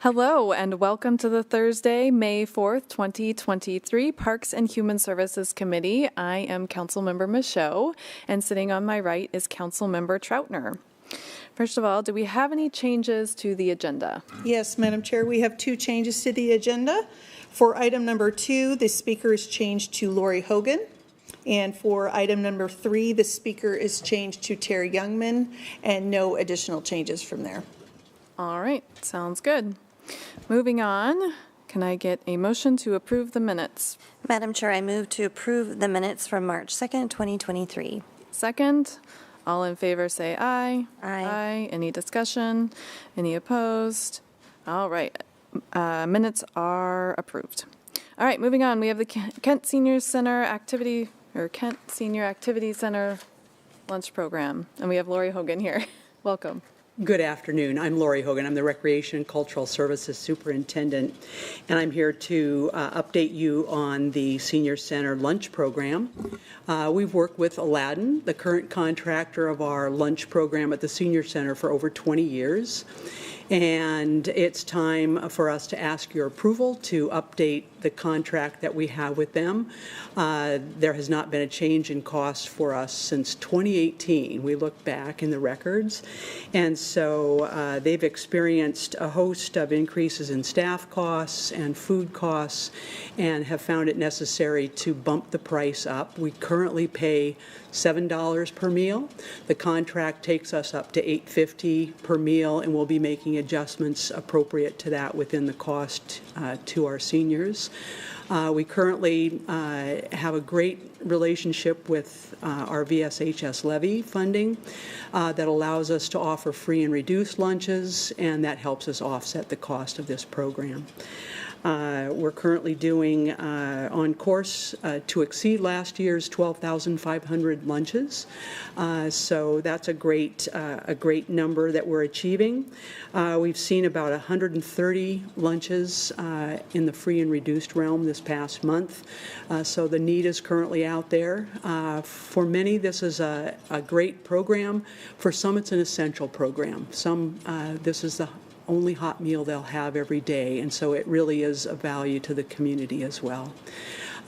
Hello and welcome to the Thursday, May 4th, 2023 Parks and Human Services Committee. I am Councilmember Michaud, and sitting on my right is Councilmember Troutner. First of all, do we have any changes to the agenda? Yes, Madam Chair, we have two changes to the agenda. For item number 2, the speaker is changed to Lori Hogan. And for item number 3, the speaker is changed to Terry Youngman, and no additional changes from there. All right, sounds good. Moving on, can I get a motion to approve the minutes? Madam Chair, I move to approve the minutes from March 2nd, 2023. Second, all in favor say aye. Aye. Any discussion? Any opposed? All right, minutes are approved. All right, moving on, we have the Kent Senior Activity Center lunch program, and we have Lori Hogan here. Welcome. Good afternoon. I'm Lori Hogan. I'm the Recreation and Cultural Services Superintendent, and I'm here to update you on the Senior Center lunch program. We've worked with Aladdin, the current contractor of our lunch program at the Senior Center, for over 20 years. And it's time for us to ask your approval to update the contract that we have with them. There has not been a change in cost for us since 2018. We look back in the records, and so they've experienced a host of increases in staff costs and food costs and have found it necessary to bump the price up. We currently pay $7 per meal. The contract takes us up to $8.50 per meal, and we'll be making adjustments appropriate to that within the cost to our seniors. We currently have a great relationship with our VSHS levy funding that allows us to offer free and reduced lunches, and that helps us offset the cost of this program. We're currently doing on course to exceed last year's 12,500 lunches. So that's a great number that we're achieving. We've seen about 130 lunches in the free and reduced realm this past month. So the need is currently out there. For many, this is a great program. For some, it's an essential program. Some, this is the only hot meal they'll have every day, and so it really is a value to the community as well.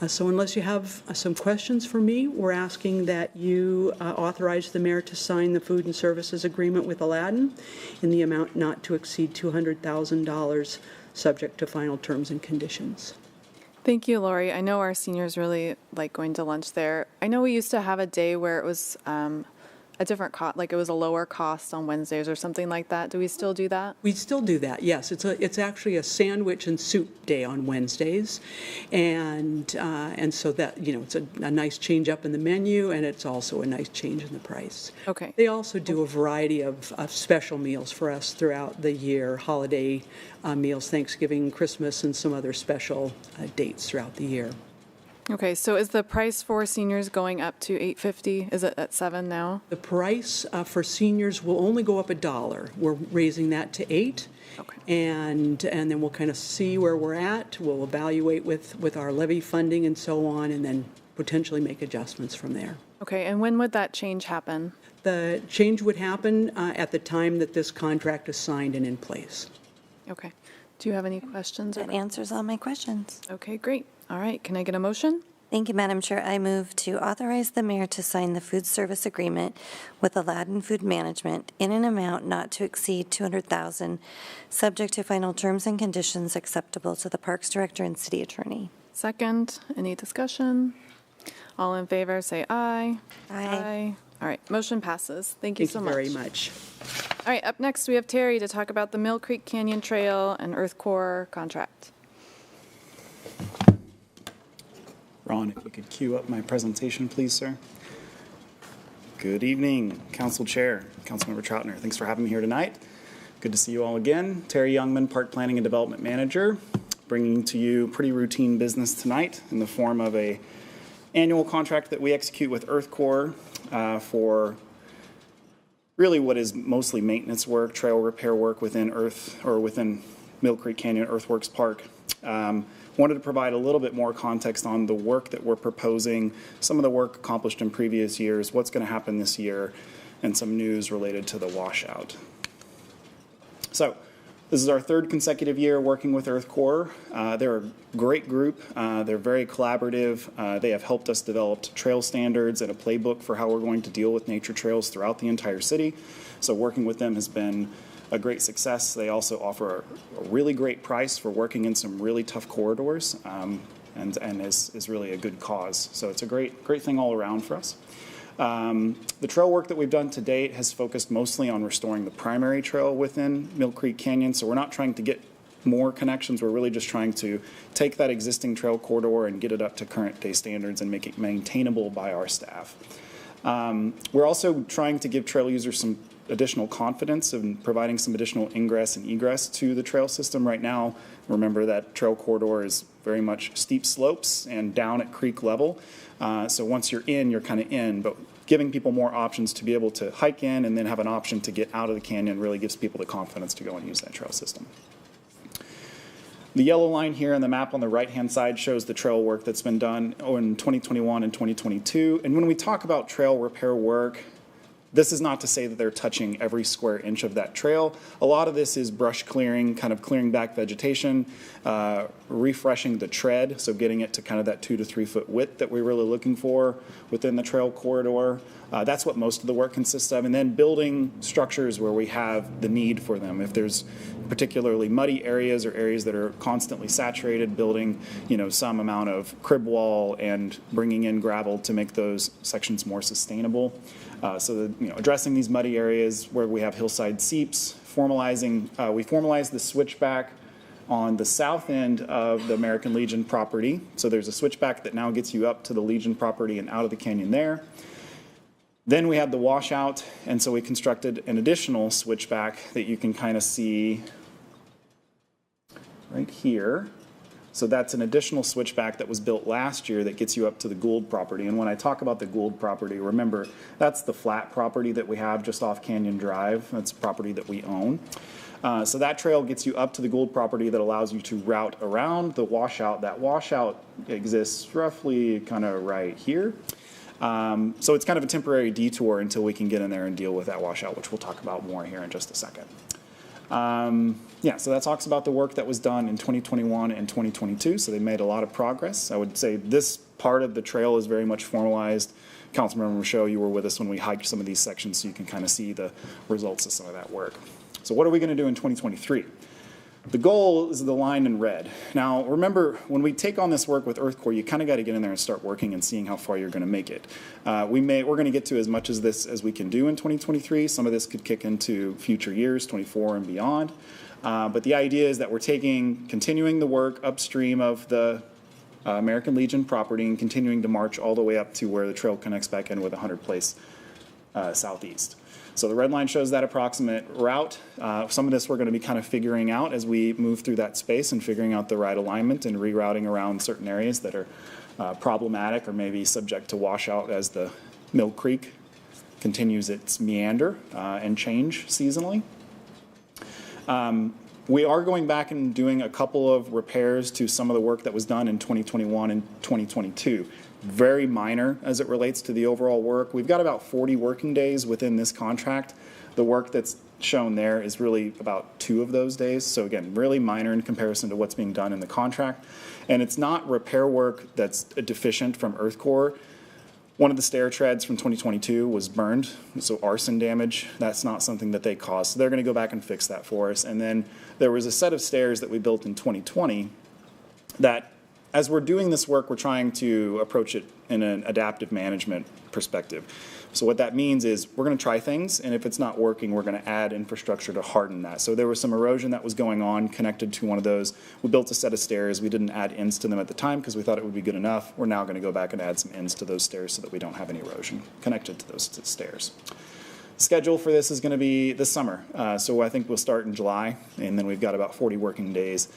So unless you have some questions for me, we're asking that you authorize the mayor to sign the food and services agreement with Aladdin in the amount not to exceed $200,000, subject to final terms and conditions. Thank you, Lori. I know our seniors really like going to lunch there. I know we used to have a day where it was a different cost, like it was a lower cost on Wednesdays or something like that. Do we still do that? We still do that, yes. It's actually a sandwich and soup day on Wednesdays, and so that, you know, it's a nice change up in the menu, and it's also a nice change in the price. Okay. They also do a variety of special meals for us throughout the year, holiday meals, Thanksgiving, Christmas, and some other special dates throughout the year. Okay, so is the price for seniors going up to $8.50? Is it at $7 now? The price for seniors will only go up $1. We're raising that to $8. Okay. And then we'll kind of see where we're at. We'll evaluate with our levy funding and so on, and then potentially make adjustments from there. Okay, and when would that change happen? The change would happen at the time that this contract is signed and in place. Okay. Do you have any questions? That answers all my questions. Okay, great. All right, can I get a motion? Thank you, Madam Chair. I move to authorize the mayor to sign the food service agreement with Aladdin Food Management in an amount not to exceed $200,000, subject to final terms and conditions acceptable to the Parks Director and City Attorney. Second, any discussion? All in favor, say aye. Aye. All right, motion passes. Thank you so much. Thank you very much. All right, up next we have Terry to talk about the Mill Creek Canyon Trail and EarthCorps contract. Ron, if you could queue up my presentation, please, sir. Good evening, Council Chair, Councilmember Troutner. Thanks for having me here tonight. Good to see you all again. Terry Youngman, Park Planning and Development Manager, bringing to you pretty routine business tonight in the form of a annual contract that we execute with EarthCorps for really what is mostly maintenance work, trail repair work within within Mill Creek Canyon Earthworks Park. Wanted to provide a little bit more context on the work that we're proposing, some of the work accomplished in previous years, what's going to happen this year, and some news related to the washout. So This is our third consecutive year working with EarthCorps. They're a great group. They're very collaborative. They have helped us develop trail standards and a playbook for how we're going to deal with nature trails throughout the entire city. So working with them has been a great success. They also offer a really great price for working in some really tough corridors, and is really a good cause. So it's a great thing all around for us. The trail work that we've done to date has focused mostly on restoring the primary trail within Mill Creek Canyon. So we're not trying to get more connections. We're really just trying to take that existing trail corridor and get it up to current day standards and make it maintainable by our staff. We're also trying to give trail users some additional confidence in providing some additional ingress and egress to the trail system. Right now, remember that trail corridor is very much steep slopes and down at creek level. So once you're in, you're kind of in, but giving people more options to be able to hike in and then have an option to get out of the canyon really gives people the confidence to go and use that trail system. The yellow line here on the map on the right-hand side shows the trail work that's been done in 2021 and 2022. And when we talk about trail repair work, this is not to say that they're touching every square inch of that trail. A lot of this is brush clearing, kind of clearing back vegetation, refreshing the tread, so getting it to kind of that 2 to 3 foot width that we're really looking for within the trail corridor. That's what most of the work consists of. And then building structures where we have the need for them. If there's particularly muddy areas or areas that are constantly saturated, building, some amount of crib wall and bringing in gravel to make those sections more sustainable. Addressing these muddy areas where we have hillside seeps, we formalized the switchback on the south end of the American Legion property. So there's a switchback that now gets you up to the Legion property and out of the canyon there. Then we had the washout, and so we constructed an additional switchback that you can kind of see right here. So that's an additional switchback that was built last year that gets you up to the Gould property. And when I talk about the Gould property, remember, that's the flat property that we have just off Canyon Drive. That's property that we own. So that trail gets you up to the Gould property that allows you to route around the washout. That washout exists roughly kind of right here. So it's kind of a temporary detour until we can get in there and deal with that washout, which we'll talk about more here in just a second. So that talks about the work that was done in 2021 and 2022. So they made a lot of progress. I would say this part of the trail is very much formalized. Councilmember Michaud, you were with us when we hiked some of these sections, so you can kind of see the results of some of that work. So what are we going to do in 2023? The goal is the line in red. Now, remember, when we take on this work with EarthCorps, you kind of got to get in there and start working and seeing how far you're going to make it. We're going to get to as much of this as we can do in 2023. Some of this could kick into future years, 24 and beyond. But the idea is that we're continuing the work upstream of the American Legion property and continuing to march all the way up to where the trail connects back in with 100 Place southeast. So the red line shows that approximate route. Some of this we're going to be kind of figuring out as we move through that space and figuring out the right alignment and rerouting around certain areas that are problematic or maybe subject to washout as the Mill Creek continues its meander and change seasonally. We are going back and doing a couple of repairs to some of the work that was done in 2021 and 2022. Very minor as it relates to the overall work. We've got about 40 working days within this contract. The work that's shown there is really about 2 of those days. So again, really minor in comparison to what's being done in the contract. And it's not repair work that's deficient from EarthCorps. One of the stair treads from 2022 was burned, so arson damage. That's not something that they caused. So they're going to go back and fix that for us. And then there was a set of stairs that we built in 2020 that, as we're doing this work, we're trying to approach it in an adaptive management perspective. So what that means is we're going to try things, and if it's not working, we're going to add infrastructure to harden that. So there was some erosion that was going on connected to one of those. We built a set of stairs. We didn't add ends to them at the time because we thought it would be good enough. We're now going to go back and add some ends to those stairs so that we don't have any erosion connected to those stairs. Schedule for this is going to be this summer. So I think we'll start in July, and then we've got about 40 working days.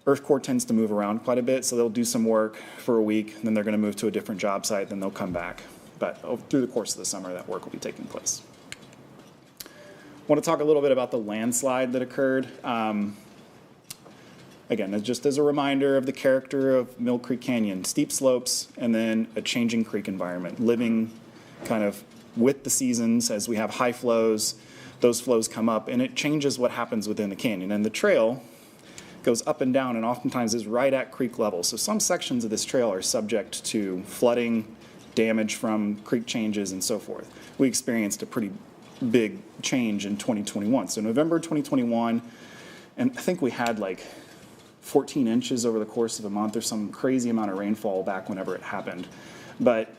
EarthCorps tends to move around quite a bit, so they'll do some work for a week, and then they're going to move to a different job site, then they'll come back. But through the course of the summer, that work will be taking place. I want to talk a little bit about the landslide that occurred. Again, just as a reminder of the character of Mill Creek Canyon, steep slopes and then a changing creek environment, living kind of with the seasons as we have high flows, those flows come up, and it changes what happens within the canyon. And the trail goes up and down and oftentimes is right at creek level. So some sections of this trail are subject to flooding, damage from creek changes, and so forth. We experienced a pretty big change in 2021. So November 2021, and I think we had like 14 inches over the course of a month or some crazy amount of rainfall back whenever it happened. But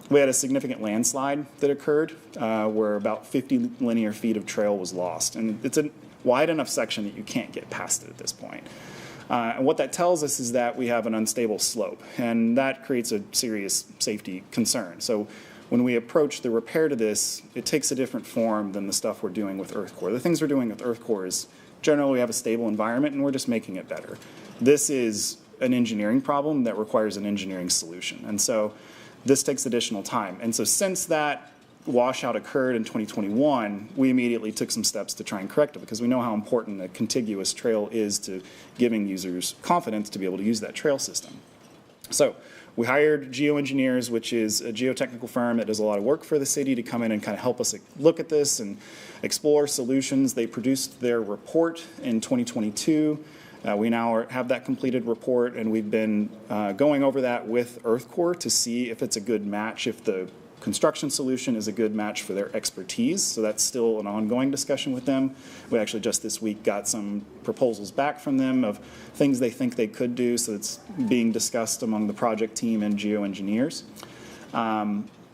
we had a significant landslide that occurred where about 50 linear feet of trail was lost. And it's a wide enough section that you can't get past it at this point. And what that tells us is that we have an unstable slope, and that creates a serious safety concern. So when we approach the repair to this, it takes a different form than the stuff we're doing with EarthCorps. The things we're doing with EarthCorps is generally we have a stable environment and we're just making it better. This is an engineering problem that requires an engineering solution. And so this takes additional time. And so since that washout occurred in 2021, we immediately took some steps to try and correct it because we know how important a contiguous trail is to giving users confidence to be able to use that trail system. So we hired geoengineers, which is a geotechnical firm that does a lot of work for the city, to come in and kind of help us look at this and explore solutions. They produced their report in 2022. We now have that completed report, and we've been going over that with EarthCorps to see if it's a good match, if the construction solution is a good match for their expertise. So that's still an ongoing discussion with them. We actually just this week got some proposals back from them of things they think they could do. So it's being discussed among the project team and geoengineers.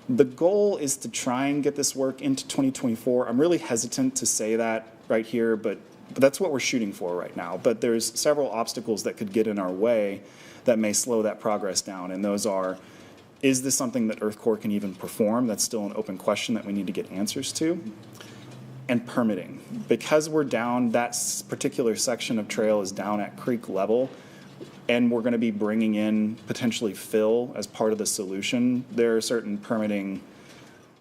The goal is to try and get this work into 2024. I'm really hesitant to say that right here, but that's what we're shooting for right now. But there's several obstacles that could get in our way that may slow that progress down. And those are, is this something that EarthCorps can even perform? That's still an open question that we need to get answers to. And permitting. Because we're down, that particular section of trail is down at creek level, and we're going to be bringing in potentially fill as part of the solution, there are certain permitting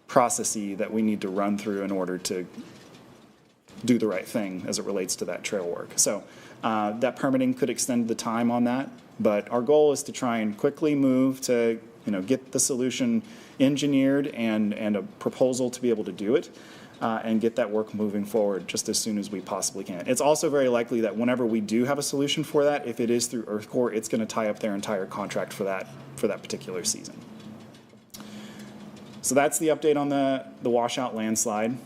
processes that we need to run through in order to do the right thing as it relates to that trail work. So that permitting could extend the time on that, but our goal is to try and quickly move to get the solution engineered and a proposal to be able to do it and get that work moving forward just as soon as we possibly can. It's also very likely that whenever we do have a solution for that, if it is through EarthCorps, it's going to tie up their entire contract for that particular season. So that's the update on the washout landslide.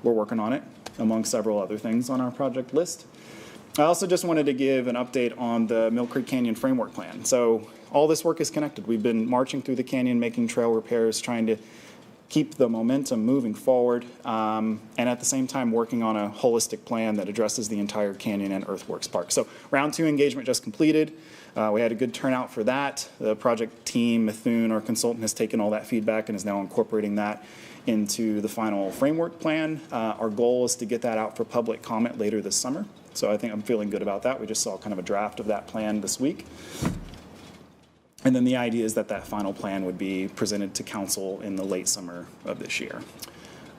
We're working on it, among several other things on our project list. I also just wanted to give an update on the Mill Creek Canyon Framework Plan. So all this work is connected. We've been marching through the canyon, making trail repairs, trying to keep the momentum moving forward, and at the same time working on a holistic plan that addresses the entire canyon and Earthworks Park. So round 2 engagement just completed. We had a good turnout for that. The project team, Mithun, our consultant, has taken all that feedback and is now incorporating that into the final framework plan. Our goal is to get that out for public comment later this summer. So I think I'm feeling good about that. We just saw kind of a draft of that plan this week. And then the idea is that that final plan would be presented to council in the late summer of this year.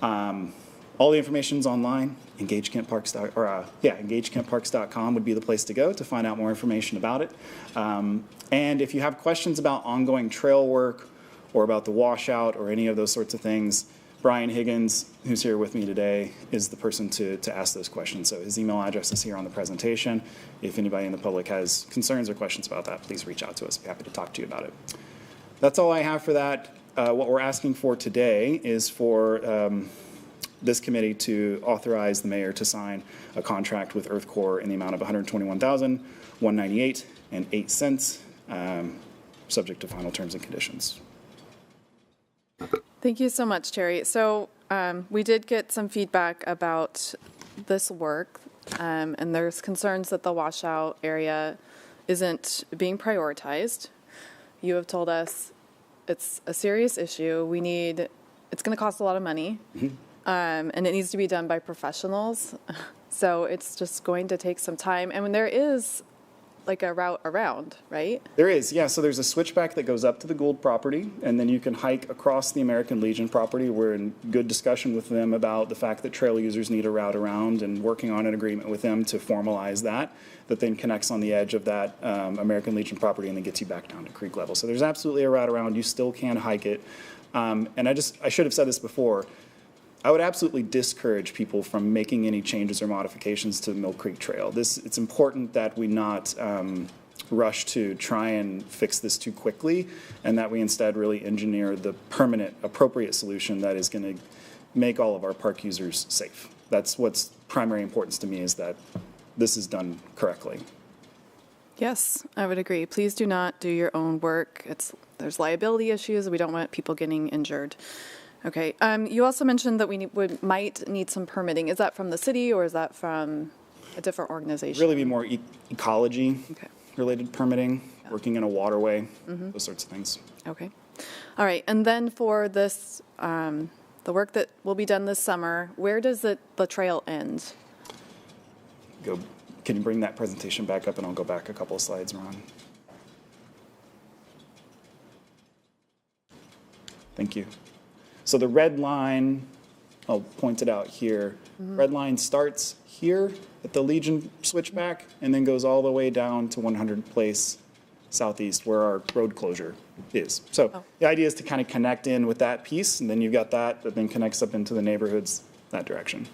All the information's online. EngageKentParks.com would be the place to go to find out more information about it. And if you have questions about ongoing trail work or about the washout or any of those sorts of things, Brian Higgins, who's here with me today, is the person to ask those questions. So his email address is here on the presentation. If anybody in the public has concerns or questions about that, please reach out to us. We'd be happy to talk to you about it. That's all I have for that. What we're asking for today is for this committee to authorize the mayor to sign a contract with EarthCorps in the amount of $121,198.08, subject to final terms and conditions. Thank you so much, Terry. So we did get some feedback about this work, and there's concerns that the washout area isn't being prioritized. You have told us it's a serious issue. It's going to cost a lot of money, and it needs to be done by professionals. So it's just going to take some time. And when there is like a route around, right? There is, yeah. So there's a switchback that goes up to the Gould property, and then you can hike across the American Legion property. We're in good discussion with them about the fact that trail users need a route around and working on an agreement with them to formalize that then connects on the edge of that American Legion property and then gets you back down to creek level. So there's absolutely a route around. You still can hike it. And I should have said this before. I would absolutely discourage people from making any changes or modifications to the Mill Creek Trail. It's important that we not rush to try and fix this too quickly, and that we instead really engineer the permanent, appropriate solution that is going to make all of our park users safe. That's what's primary importance to me, is that this is done correctly. Yes, I would agree. Please do not do your own work. There's liability issues. We don't want people getting injured. Okay. You also mentioned that we might need some permitting. Is that from the city or is that from a different organization? Really be more ecology Okay. related permitting, working in a waterway, those sorts of things. Okay. All right. And then for this, the work that will be done this summer, where does the trail end? Can you bring that presentation back up, and I'll go back a couple of slides, Ron? Thank you. So the red line, I'll point it out here. Red line starts here at the Legion switchback and then goes all the way down to 100 Place Southeast, where our road closure is. So the idea is to kind of connect in with that piece, and then you've got that then connects up into the neighborhoods that direction.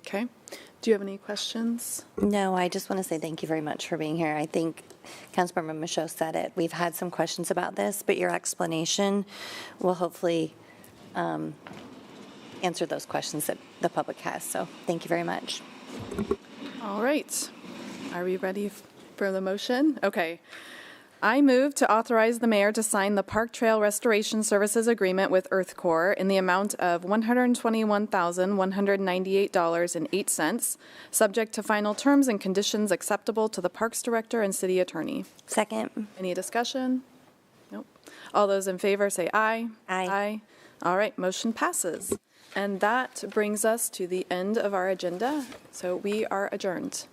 Okay. Do you have any questions? No, I just want to say thank you very much for being here. I think Councilmember Michaud said it. We've had some questions about this, but your explanation will hopefully answer those questions that the public has. So thank you very much. All right. Are we ready for the motion? Okay. I move to authorize the mayor to sign the Park Trail Restoration Services Agreement with EarthCorps in the amount of $121,198.08, subject to final terms and conditions acceptable to the Parks Director and City Attorney. Second. Any discussion? Nope. All those in favor say aye. Aye. Aye. All right, motion passes. And that brings us to the end of our agenda, so we are adjourned.